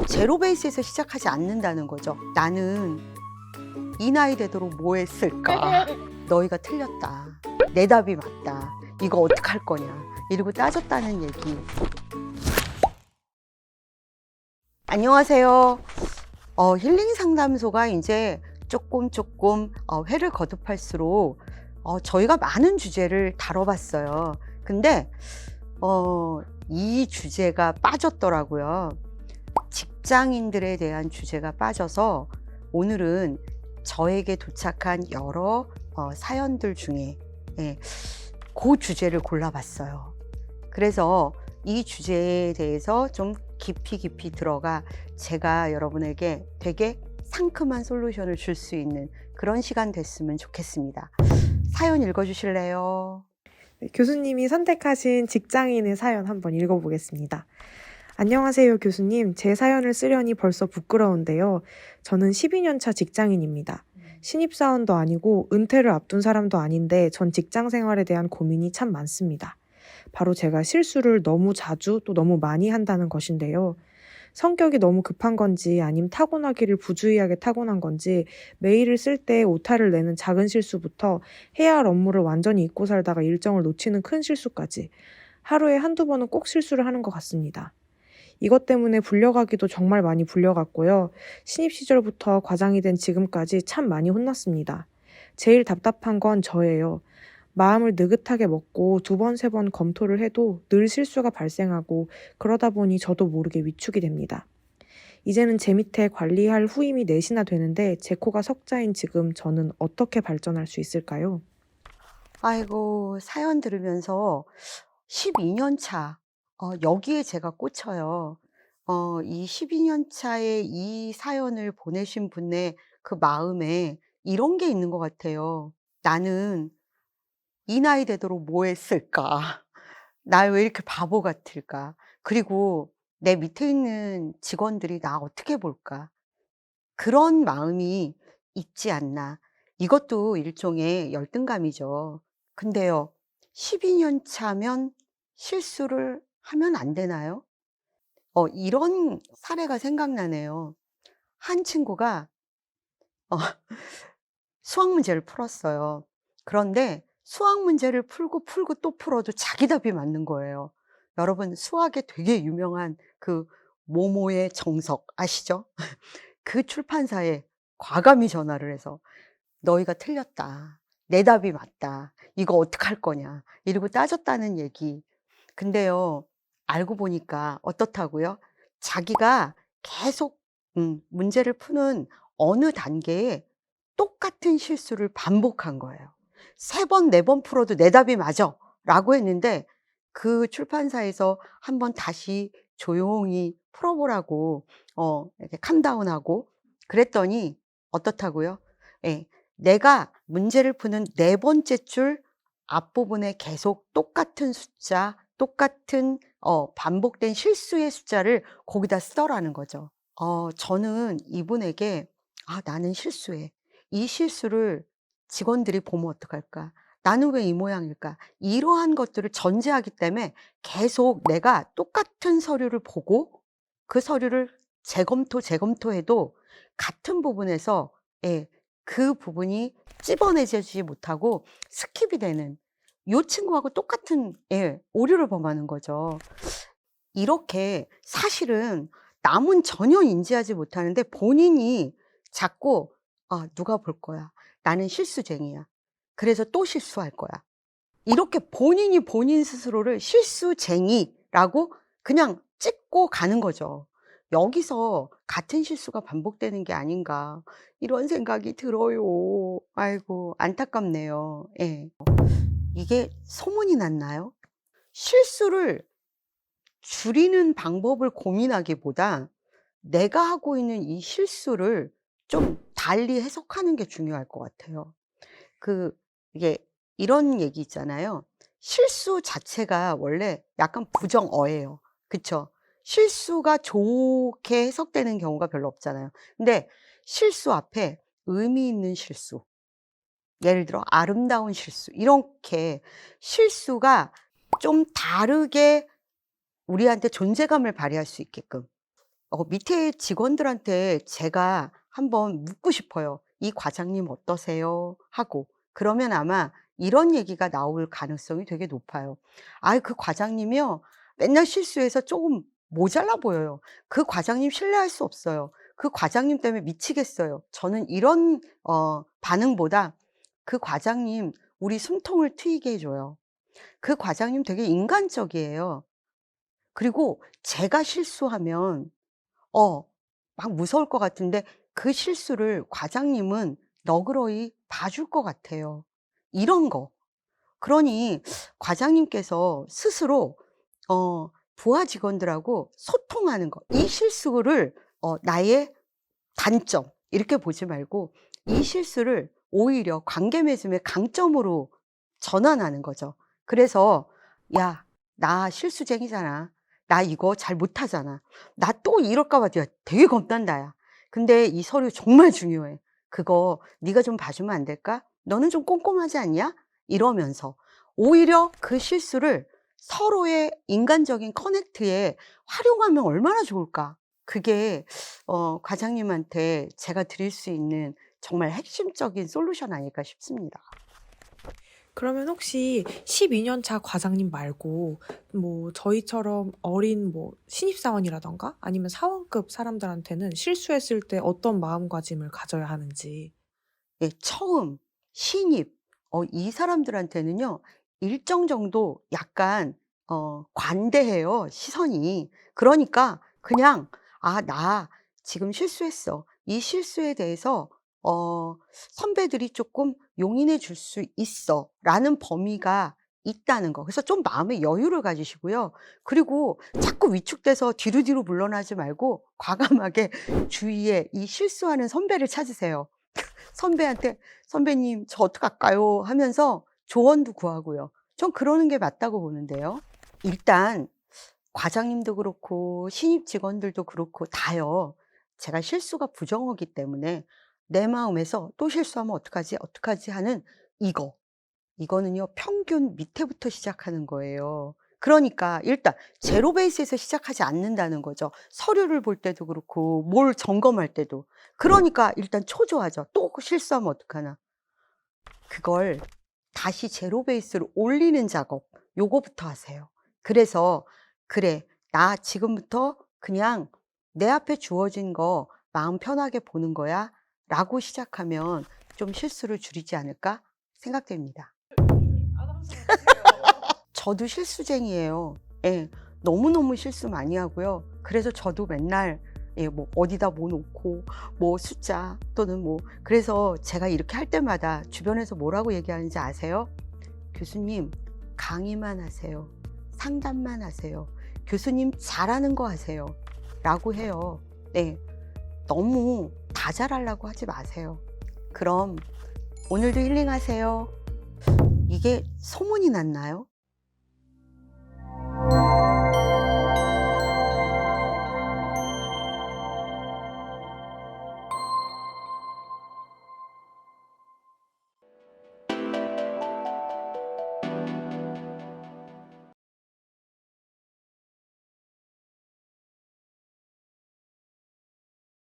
제로 베이스에서 시작하지 않는다는 거죠. 나는 이 나이 되도록 뭐 했을까? 너희가 틀렸다. 내 답이 맞다. 이거 어떡할 거냐? 이러고 따졌다는 얘기. 안녕하세요. 힐링 상담소가 이제 조금 회를 거듭할수록 저희가 많은 주제를 다뤄봤어요. 근데 이 주제가 빠졌더라고요. 직장인들에 대한 주제가 빠져서 오늘은 저에게 도착한 여러 사연들 중에 그 주제를 골라봤어요. 그래서 이 주제에 대해서 좀 깊이 들어가 제가 여러분에게 되게 상큼한 솔루션을 줄 수 있는 그런 시간 됐으면 좋겠습니다. 사연 읽어주실래요? 네, 교수님이 선택하신 직장인의 사연 한번 읽어보겠습니다. 안녕하세요, 교수님. 제 사연을 쓰려니 벌써 부끄러운데요. 저는 12년 차 직장인입니다. 신입사원도 아니고 은퇴를 앞둔 사람도 아닌데 전 직장 생활에 대한 고민이 참 많습니다. 바로 제가 실수를 너무 자주 또 너무 많이 한다는 것인데요. 성격이 너무 급한 건지 아님 타고나기를 부주의하게 타고난 건지 메일을 쓸 때 오타를 내는 작은 실수부터 해야 할 업무를 완전히 잊고 살다가 일정을 놓치는 큰 실수까지 하루에 한두 번은 꼭 실수를 하는 것 같습니다. 이것 때문에 불려가기도 정말 많이 불려갔고요. 신입 시절부터 과장이 된 지금까지 참 많이 혼났습니다. 제일 답답한 건 저예요. 마음을 느긋하게 먹고 두 번, 세 번 검토를 해도 늘 실수가 발생하고 그러다 보니 저도 모르게 위축이 됩니다. 이제는 제 밑에 관리할 후임이 넷이나 되는데 제 코가 석자인 지금 저는 어떻게 발전할 수 있을까요? 아이고, 사연 들으면서 12년 차, 여기에 제가 꽂혀요. 이 12년 차에 이 사연을 보내신 분의 그 마음에 이런 게 있는 것 같아요. 나는 이 나이 되도록 뭐 했을까? 나 왜 이렇게 바보 같을까? 그리고 내 밑에 있는 직원들이 나 어떻게 볼까? 그런 마음이 있지 않나. 이것도 일종의 열등감이죠. 근데요, 12년 차면 실수를 하면 안 되나요? 이런 사례가 생각나네요. 한 친구가 어, 수학 문제를 풀었어요. 그런데 수학 문제를 풀고 또 풀어도 자기 답이 맞는 거예요. 여러분, 수학에 되게 유명한 그 모모의 정석 아시죠? 그 출판사에 과감히 전화를 해서 너희가 틀렸다. 내 답이 맞다. 이거 어떡할 거냐. 이러고 따졌다는 얘기. 근데요, 알고 보니까 어떻다고요? 자기가 계속 문제를 푸는 어느 단계에 똑같은 실수를 반복한 거예요. 3번, 4번 풀어도 내 답이 맞아. 라고 했는데 그 출판사에서 한번 다시 조용히 풀어보라고, 이렇게 캄다운하고 그랬더니 어떻다고요? 예, 내가 문제를 푸는 4번째 줄 앞부분에 계속 똑같은 숫자, 똑같은 반복된 실수의 숫자를 거기다 쓰더라는 거죠. 저는 이분에게 '아 나는 실수해. 이 실수를 직원들이 보면 어떡할까? 나는 왜 이 모양일까?' 이러한 것들을 전제하기 때문에 계속 내가 똑같은 서류를 보고 그 서류를 재검토해도 같은 부분에서 예 그 부분이 찝어내지지 못하고 스킵이 되는 요 친구하고 똑같은 오류를 범하는 거죠. 이렇게 사실은 남은 전혀 인지하지 못하는데 본인이 자꾸 '아 누가 볼 거야. 나는 실수쟁이야. 그래서 또 실수할 거야.' 이렇게 본인이 본인 스스로를 실수쟁이라고 그냥 찍고 가는 거죠. 여기서 '같은 실수가 반복되는 게 아닌가.' 이런 생각이 들어요. 아이고 안타깝네요. 예. 이게 소문이 났나요? 실수를 줄이는 방법을 고민하기보다 내가 하고 있는 이 실수를 좀 달리 해석하는 게 중요할 것 같아요. 그 이게 이런 얘기 있잖아요. 실수 자체가 원래 약간 부정어예요. 그쵸? 실수가 좋게 해석되는 경우가 별로 없잖아요. 근데 실수 앞에 의미 있는 실수, 예를 들어 아름다운 실수, 이렇게 실수가 좀 다르게 우리한테 존재감을 발휘할 수 있게끔 밑에 직원들한테 제가 한번 묻고 싶어요. "이 과장님 어떠세요?" 하고. 그러면 아마 이런 얘기가 나올 가능성이 되게 높아요. "아이 그 과장님이요. 맨날 실수해서 조금 모자라 보여요. 그 과장님 신뢰할 수 없어요. 그 과장님 때문에 미치겠어요." 저는 이런 반응보다 "그 과장님 우리 숨통을 트이게 해 줘요. 그 과장님 되게 인간적이에요. 그리고 제가 실수하면 어 막 무서울 것 같은데 그 실수를 과장님은 너그러이 봐줄 것 같아요." 이런 거. 그러니 과장님께서 스스로 부하 직원들하고 소통하는 거. 이 실수를 나의 단점 이렇게 보지 말고 이 실수를 오히려 관계 맺음의 강점으로 전환하는 거죠. 그래서 "야, 나 실수쟁이잖아. 나 이거 잘 못하잖아. 나 또 이럴까 봐 내가 되게 겁난다 야. 근데 이 서류 정말 중요해. 그거 네가 좀 봐 주면 안 될까? 너는 좀 꼼꼼하지 않냐?" 이러면서 오히려 그 실수를 서로의 인간적인 커넥트에 활용하면 얼마나 좋을까. 그게 과장님한테 제가 드릴 수 있는 정말 핵심적인 솔루션 아닐까 싶습니다. 그러면 혹시 12년 차 과장님 말고 뭐 저희처럼 어린 뭐 신입사원이라던가 아니면 사원급 사람들한테는 실수했을 때 어떤 마음가짐을 가져야 하는지. 예, 처음 신입 이 사람들한테는요. 일정 정도 약간 관대해요, 시선이. 그러니까 그냥 '아 나 지금 실수했어. 이 실수에 대해서 선배들이 조금 용인해 줄 수 있어.'라는 범위가 있다는 거. 그래서 좀 마음의 여유를 가지시고요. 그리고 자꾸 위축돼서 뒤로 물러나지 말고 과감하게 주위에 이 실수하는 선배를 찾으세요. 선배한테 "선배님 저 어떡할까요?" 하면서 조언도 구하고요. 전 그러는 게 맞다고 보는데요. 일단 과장님도 그렇고 신입 직원들도 그렇고 다요. 제가 실수가 부정하기 때문에 내 마음에서 '또 실수하면 어떡하지, 어떡하지?' 하는 이거. 이거는요 평균 밑에부터 시작하는 거예요. 그러니까 일단 제로 베이스에서 시작하지 않는다는 거죠. 서류를 볼 때도 그렇고 뭘 점검할 때도. 그러니까 일단 초조하죠. '또 실수하면 어떡하나.' 그걸 다시 제로 베이스로 올리는 작업 요거부터 하세요. 그래서 '그래 나 지금부터 그냥 내 앞에 주어진 거 마음 편하게 보는 거야.'라고 시작하면 좀 실수를 줄이지 않을까 생각됩니다. 저도 실수쟁이에요. 예. 너무너무 실수 많이 하고요. 그래서 저도 맨날 뭐 어디다 뭐 놓고 뭐 숫자 또는 뭐 그래서 제가 이렇게 할 때마다 주변에서 뭐라고 얘기하는지 아세요? "교수님 강의만 하세요. 상담만 하세요. 교수님 잘하는 거 하세요." 라고 해요. 네. 너무 다 잘하려고 하지 마세요. 그럼 오늘도 힐링하세요. 이게 소문이 났나요?